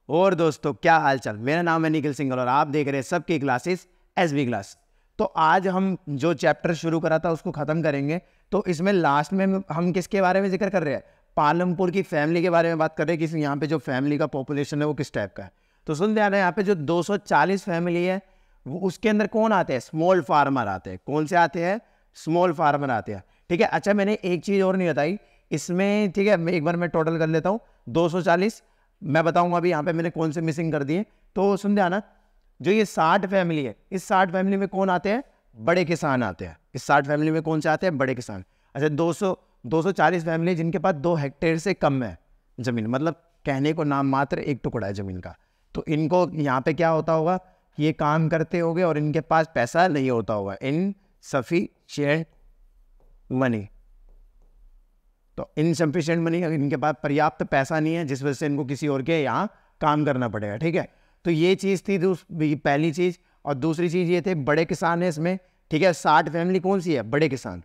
और दोस्तों क्या हालचाल। मेरा नाम है निखिल सिंघल और आप देख रहे हैं सबकी क्लासेस एसबी क्लास। तो आज हम जो चैप्टर शुरू करा था उसको ख़त्म करेंगे। तो इसमें लास्ट में हम किसके बारे में जिक्र कर रहे हैं? पालमपुर की फैमिली के बारे में बात कर रहे हैं कि यहाँ पे जो फैमिली का पॉपुलेशन है वो किस टाइप का है। तो सुन ध्यान है, यहाँ पे जो 240 फैमिली है वो उसके अंदर कौन आते हैं? स्मॉल फार्मर आते हैं। कौन से आते हैं? स्मॉल फार्मर आते हैं। ठीक है। अच्छा, मैंने एक चीज़ और नहीं बताई इसमें। ठीक है, एक बार मैं टोटल कर लेता हूँ। 240 मैं बताऊंगा अभी यहाँ पे मैंने कौन से मिसिंग कर दिए। तो सुन ध्यान, जो ये 60 फैमिली है, इस 60 फैमिली में कौन आते हैं? बड़े किसान आते हैं। इस 60 फैमिली में कौन से आते हैं? बड़े किसान। अच्छा, 240 फैमिली जिनके पास 2 हेक्टेयर से कम है जमीन, मतलब कहने को नाम मात्र एक टुकड़ा है जमीन का। तो इनको यहाँ पे क्या होता होगा? ये काम करते होंगे और इनके पास पैसा नहीं होता होगा, इनसफिशिएंट मनी। तो इनसफिशिएंट मनी, इनके पास पर्याप्त पैसा नहीं है जिस वजह से इनको किसी और के यहाँ काम करना पड़ेगा। ठीक है, तो ये चीज़ थी पहली चीज़। और दूसरी चीज़ ये थे बड़े किसान है इसमें। ठीक है, 60 फैमिली कौन सी है? बड़े किसान।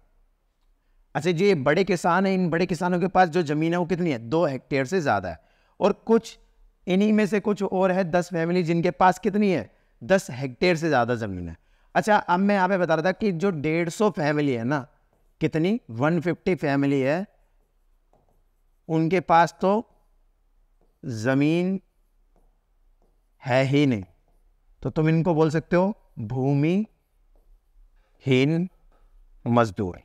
अच्छा जी, ये बड़े किसान है, इन बड़े किसानों के पास जो ज़मीन है वो कितनी है? 2 हेक्टेयर से ज़्यादा है। और कुछ इन्हीं में से कुछ और है 10 फैमिली जिनके पास कितनी है? 10 हेक्टेयर से ज़्यादा ज़मीन है। अच्छा, अब मैं यहाँ पे बता रहा था कि जो 150 फैमिली है ना, कितनी 150 फैमिली है, उनके पास तो ज़मीन है ही नहीं। तो तुम इनको बोल सकते हो भूमिहीन मजदूर।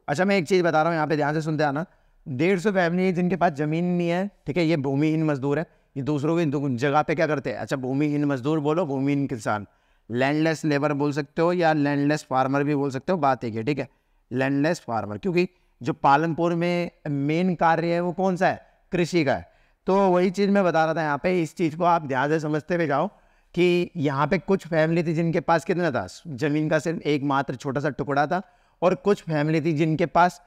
अच्छा, मैं एक चीज़ बता रहा हूँ, यहाँ पे ध्यान से सुनते आना। 150 फैमिली जिनके पास ज़मीन नहीं है, ठीक है, ये भूमिहीन मजदूर है। ये दूसरों की जगह पे क्या करते हैं? अच्छा, भूमिहीन मजदूर बोलो, भूमिहीन किसान। लैंडलेस लेबर बोल सकते हो या लैंडलेस फार्मर भी बोल सकते हो, बात एक है। ठीक है, लैंडलेस फार्मर, क्योंकि जो पालनपुर में मेन कार्य है वो कौन सा है? कृषि का है। तो वही चीज़ मैं बता रहा था यहाँ पे। इस चीज़ को आप ध्यान से समझते हुए जाओ कि यहाँ पे कुछ फैमिली थी जिनके पास कितना था? ज़मीन का सिर्फ एकमात्र छोटा सा टुकड़ा था। और कुछ फैमिली थी जिनके पास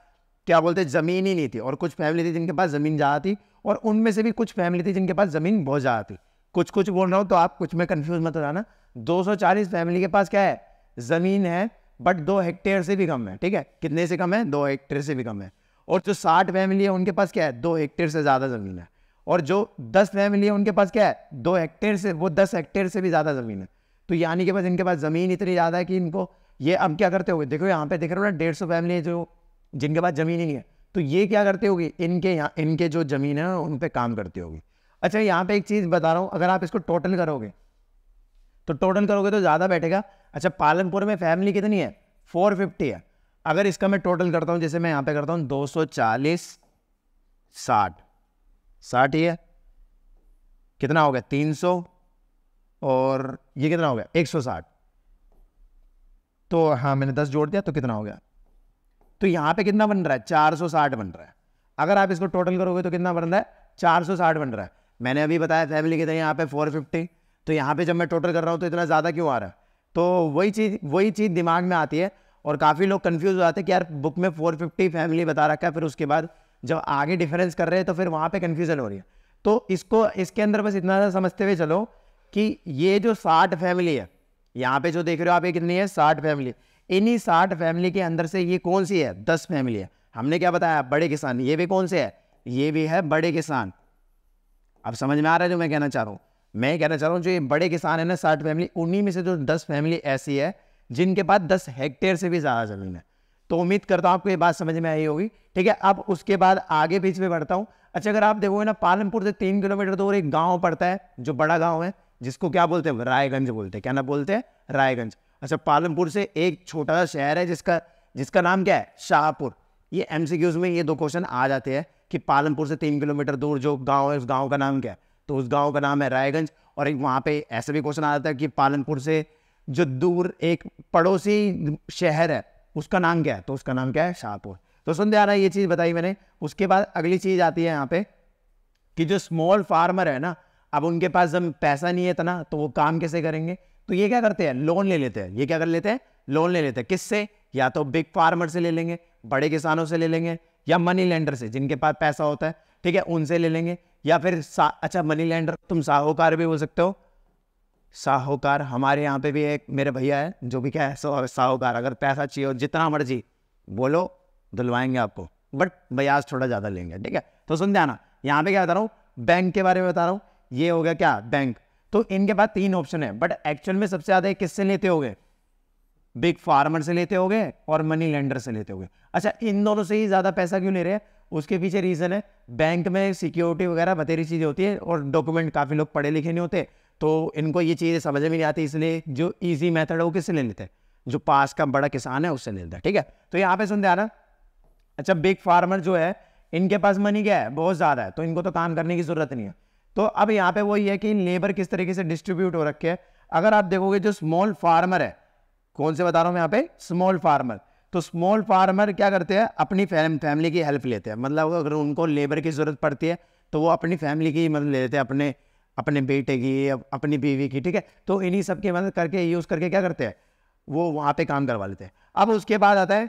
क्या बोलते हैं, ज़मीन ही नहीं थी। और कुछ फैमिली थी जिनके पास ज़मीन ज़्यादा थी। और उनमें से भी कुछ फैमिली थी जिनके पास ज़मीन बहुत ज़्यादा थी। कुछ कुछ बोल रहा हूँ तो आप कुछ में कन्फ्यूज मत हो जाना। 240 फैमिली के पास क्या है? ज़मीन है, बट 2 हेक्टेयर से भी कम है। ठीक है, कितने से कम है? 2 हेक्टेयर से भी कम है। और जो 60 फैमिली है उनके पास क्या है? 2 हेक्टेयर से ज़्यादा ज़मीन है। और जो 10 फैमिली है उनके पास क्या है? 2 हेक्टेयर से, वो 10 हेक्टेयर से भी ज़्यादा ज़मीन है। तो यानी कि बस इनके पास ज़मीन इतनी ज़्यादा है कि इनको ये अब क्या करते होंगे? देखो यहाँ पे देख रहे हो ना, 150 फैमिली है जो जिनके पास ज़मीन ही नहीं है। तो ये क्या करते होगी? इनके जो ज़मीन है उन पे काम करती होगी। अच्छा, यहाँ पे एक चीज़ बता रहा हूँ, अगर आप इसको टोटल करोगे तो ज़्यादा बैठेगा। अच्छा, पालनपुर में फैमिली कितनी है? 450 है। अगर इसका मैं टोटल करता हूँ, जैसे मैं यहाँ पे करता हूँ 240 60 ही है, कितना हो गया? 300। और ये कितना हो गया? 160। तो हाँ, मैंने 10 जोड़ दिया तो कितना हो गया? तो यहाँ पे कितना बन रहा है? 460 बन रहा है। अगर आप इसको टोटल करोगे तो कितना बन रहा है? 460 बन रहा है। मैंने अभी बताया फैमिली कितनी, यहाँ पे 450। तो यहाँ पे जब मैं टोटल कर रहा हूँ तो इतना ज़्यादा क्यों आ रहा है? तो वही चीज़ दिमाग में आती है। और काफ़ी लोग कन्फ्यूज हो जाते हैं कि यार बुक में 450 फैमिली बता रखा है, फिर उसके बाद जब आगे डिफरेंस कर रहे हैं तो फिर वहाँ पे कन्फ्यूजन हो रही है। तो इसके अंदर बस इतना सा समझते हुए चलो कि ये जो 60 फैमिली है, यहाँ पे जो देख रहे हो आप, ये कितनी है? 60 फैमिली। इन्हीं 60 फैमिली के अंदर से ये कौन सी है? 10 फैमिली है। हमने क्या बताया? बड़े किसान। ये भी कौन से है? ये भी है बड़े किसान। अब समझ में आ रहा है जो मैं कहना चाह रहा हूँ? मैं कहना चाह रहा हूँ जो ये बड़े किसान है ना, 60 फैमिली, उन्हीं में से जो 10 फैमिली ऐसी है जिनके पास 10 हेक्टेयर से भी ज़्यादा ज़मीन है। तो उम्मीद करता हूँ आपको ये बात समझ में आई होगी। ठीक है, अब उसके बाद आगे बीच में बढ़ता हूँ। अच्छा, अगर आप देखोगे ना, पालनपुर से 3 किलोमीटर दूर एक गाँव पड़ता है जो बड़ा गाँव है, जिसको क्या बोलते हैं? रायगंज बोलते हैं। क्या ना बोलते हैं? रायगंज। अच्छा, पालनपुर से एक छोटा सा शहर है जिसका नाम क्या है? शाहपुर। ये एमसीक्यूज में ये 2 क्वेश्चन आ जाते हैं कि पालनपुर से 3 किलोमीटर दूर जो गांव है उस गांव का नाम क्या है? तो उस गांव का नाम है रायगंज। और एक वहाँ पे ऐसा भी क्वेश्चन आ जाता है कि पालनपुर से जो दूर एक पड़ोसी शहर है उसका नाम क्या है? तो उसका नाम क्या है? शाहपुर। तो सुन ध्यान, ये चीज़ बताई मैंने। उसके बाद अगली चीज़ आती है यहाँ पे कि जो स्मॉल फार्मर है ना, अब उनके पास जब पैसा नहीं है इतना, तो वो काम कैसे करेंगे? तो ये क्या करते हैं? लोन ले लेते हैं। ये क्या कर लेते हैं? लोन ले लेते हैं। किससे? या तो बिग फार्मर से ले लेंगे, बड़े किसानों से ले लेंगे, या मनी लेंडर से, जिनके पास पैसा होता है। ठीक है, उनसे ले लेंगे। या फिर अच्छा, मनी लेंडर तुम साहूकार भी बोल सकते हो। साहूकार, हमारे यहाँ पे भी एक मेरे भैया है जो भी क्या है साहूकार। अगर पैसा चाहिए हो जितना मर्जी बोलो, दिलवाएंगे आपको, बट ब्याज थोड़ा ज़्यादा लेंगे। ठीक है, तो सुन ध्यान, यहाँ पे क्या बता रहा हूँ? बैंक के बारे में बता रहा हूँ ये हो गया क्या, बैंक। तो इनके पास 3 ऑप्शन है, बट एक्चुअल में सबसे ज्यादा किससे लेते होगे, बिग फार्मर से लेते होगे और मनी लेंडर से लेते होगे। अच्छा, इन दोनों से ही ज्यादा पैसा क्यों ले रहे हैं, उसके पीछे रीजन है, बैंक में सिक्योरिटी वगैरह बतेरी चीजें होती है और डॉक्यूमेंट काफी लोग पढ़े लिखे नहीं होते, तो इनको ये चीजें समझ में नहीं आती, इसलिए जो इजी मेथड है वो किससे ले लेते हैं, जो पास का बड़ा किसान है उससे ले लेता है। ठीक है, तो यहाँ पे सुनते आना। अच्छा, बिग फार्मर जो है इनके पास मनी क्या है, बहुत ज्यादा है, तो इनको तो काम करने की जरूरत नहीं है। तो अब यहाँ पे वही है कि लेबर किस तरीके से डिस्ट्रीब्यूट हो रखे है। अगर आप देखोगे जो स्मॉल फार्मर है, कौन से बता रहा हूं मैं यहाँ पे, स्मॉल फार्मर, तो स्मॉल फार्मर क्या करते हैं, अपनी फैमिली की हेल्प लेते हैं, मतलब अगर उनको लेबर की जरूरत पड़ती है तो वो अपनी फैमिली की मदद लेते हैं, अपने बेटे की, अपनी बीवी की। ठीक है, तो इन्हीं सब की मदद करके, यूज करके क्या करते हैं, वो वहां पे काम करवा लेते हैं। अब उसके बाद आता है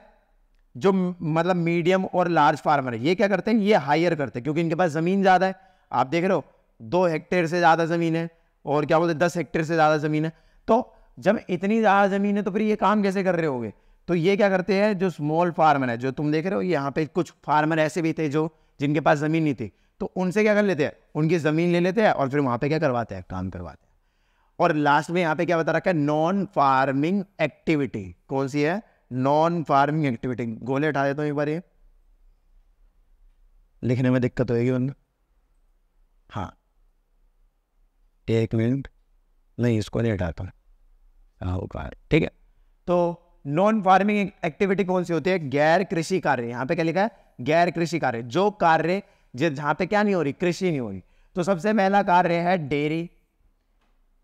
जो मतलब मीडियम और लार्ज फार्मर है, ये क्या करते हैं, ये हायर करते हैं, क्योंकि इनके पास जमीन ज्यादा है। आप देख रहे हो 2 हेक्टेयर से ज्यादा जमीन है, और क्या बोलते हैं 10 हेक्टेयर से ज्यादा जमीन है। तो जब इतनी ज्यादा जमीन है तो फिर ये काम कैसे कर रहे होगे, तो ये क्या करते हैं, जो स्मॉल फार्मर है, जो तुम देख रहे हो यहाँ पे कुछ फार्मर ऐसे भी थे जो जिनके पास जमीन नहीं थी, तो उनसे क्या कर लेते हैं, उनकी जमीन ले लेते हैं और फिर वहां पे क्या करवाते हैं, काम करवाते हैं। और लास्ट में यहाँ पे क्या बता रखा है, नॉन फार्मिंग एक्टिविटी, कौन सी है, नॉन फार्मिंग एक्टिविटी। गोले उठा देता हूं एक बार, ये लिखने में दिक्कत होगी बंदा, हाँ 1 मिनट, नहीं इसको नहीं हटाता, ठीक है। तो नॉन फार्मिंग एक्टिविटी कौन सी होती है, गैर कृषि कार्य। यहाँ पे क्या लिखा है, गैर कृषि कार्य, जो कार्य जहां पे क्या नहीं हो रही, कृषि नहीं हो रही। तो सबसे पहला कार्य है डेयरी,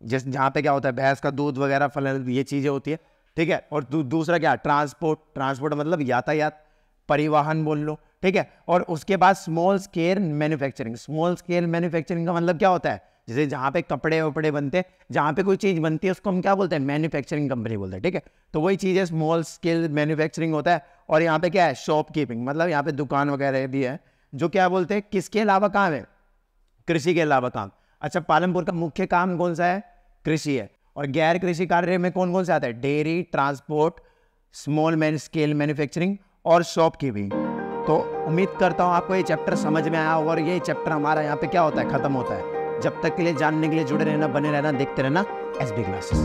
जिस जहां पे क्या होता है, भैंस का दूध वगैरह, फल, ये चीजें होती है। ठीक है, और दूसरा क्या, ट्रांसपोर्ट मतलब यातायात, परिवहन बोल लो। ठीक है, और उसके बाद small scale manufacturing. Small scale manufacturing का मतलब क्या होता है, जैसे जहां पे कपड़े वपड़े बनते हैं, जहां पे कोई चीज बनती है उसको हम क्या बोलते हैं, मैन्युफैक्चरिंग कंपनी बोलते हैं। ठीक है, तो वही चीज है, स्मॉल स्केल मैन्युफैक्चरिंग होता है। और यहाँ पे क्या है, शॉपकीपिंग, मतलब यहाँ पे दुकान वगैरह भी है, जो क्या बोलते हैं, किसके अलावा काम है, कृषि के अलावा काम। अच्छा, पालमपुर का मुख्य काम कौन सा है, कृषि है। और गैर कृषि कार्य में कौन कौन से आता है, dairy, transport, small scale manufacturing और शॉपकीपिंग। तो उम्मीद करता हूं आपको ये चैप्टर समझ में आया, और ये चैप्टर हमारा यहाँ पे क्या होता है, खत्म होता है। जब तक के लिए जानने के लिए जुड़े रहना, बने रहना, देखते रहना एसबी क्लासेस।